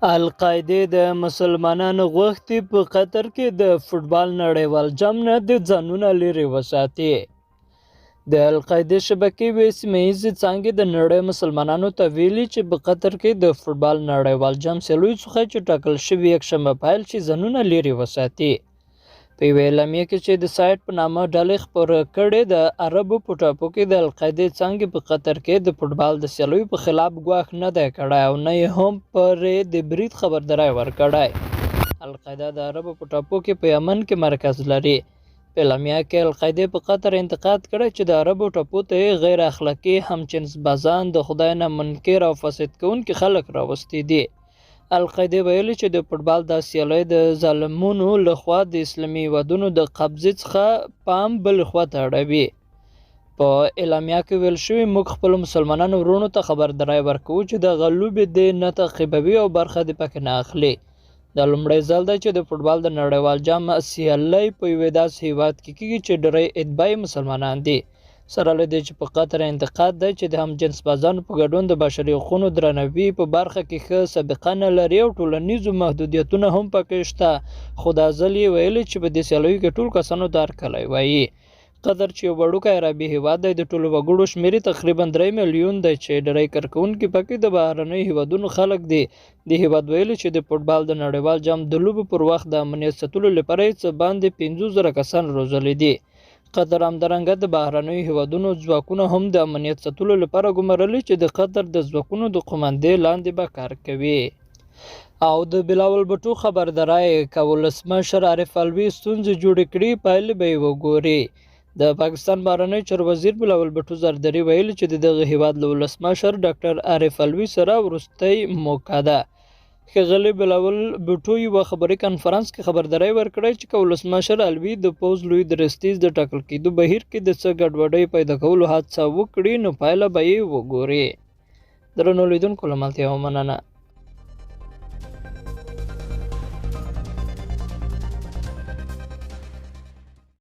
القاعدې د مسلمانانو غوښتي په قطر کې د فوټبال نړیوال جام نه د ځانونه لرې وساتي. د القاعدې شبکې وې سیمه ییزې څانګې د نړۍ مسلمانانو ته ویلي چې په قطر کې د فوټبال نړیوال جام سیالیو څخه چې ټاکل شوي یکشنبه پیل شي ځانونه لرې وساتي. په یوه اعلامیه کې چې د سایټ په نامه ډلې خپره کړې، د عربو په ټاپو کې د القاعدې څانګې په قطر کې د فوټبال د سیالیو په خلاف ګواښ نه دی کړی او نه یې هم پرې د برید خبرداری ورکړی. القاعده د عربو په ټاپو کې په یمن کې مرکز لري. په اعلامیه کې القاعدې په قطر انتقاد کړی چې د عربو ټاپو ته یې غیر اخلاقي، همجنس بازان، د خدای نه منکر او فاسد کوونکي خلک راوستي دي. القاعدې ویلي چې د فوټبال دا سیالۍ د ظالمونو لخوا د اسلامي هیوادونو د قبضې څخه پام بل خوا ته اړوي. په اعلامیه کې ویل شوي، موږ خپلو مسلمانانو وروڼو ته خبرداری ورکوو چې دغه لوبې دې نه تعقیبوي او برخه دې پکې نه اخلي. دا لومړی ځل دی چې د فوټبال د نړیوال جام سیالۍ په یوه داسې هیواد کې کیږي چې ډېری اتباع مسلمانان دي. سره له دې چې په قطر انتقاد دی چې د همجنس بازانو په ګډون د بشري حقوقو درناوي په برخه کې ښه سابقه نه لري او ټولنیزو محدودیتونه هم پکې شته، خو دا ځل یې ویلي چې په دې سیالیو کې ټول کسانو ته هرکلی وایي. قطر چې یو وړوکی عربي هیواد دی، د ټولو وګړو شمېر یې تقریبا 3 میلیون دی چې ډېری کارکوونکي پکې د بهرنیو هیوادونو خلک دي. د هیواد ویلي چې د فوټبال د نړیوال جام د لوبو پر وخت د امنیت ساتلو لپاره یې څه باندې 50,000 کسان روزلي دي. قطر همدارنګه د بهرنیو هیوادونو ځواکونه هم د امنیت ساتلو لپاره ګمارلي چې د قطر د ځواکونو د قوماندې لاندې به کار کوي. او د بلاول بټو خبرداری که ولسمشر عارف علوي ستونزې جوړې کړي، پایلې به یې وګوري. د پاکستان بهرنی چارو وزیر بلاول بټو زردري ویلي چې دغه هیواد له ولسمشر ډاکټر عارف علوي سره وروستۍ موقع ده. ښاغلي بلاول بټو یوه خبري کنفرانس کې خبرداری ورکړی چې که ولسمشر علوي د پوځ لوی درستیز د ټاکل کېدو بهیر کې د څه ګډوډۍ پیدا کولو هڅه وکړي، نو پایله به یې وګوري. درنو لیدونکو، له ملتیا ومننه.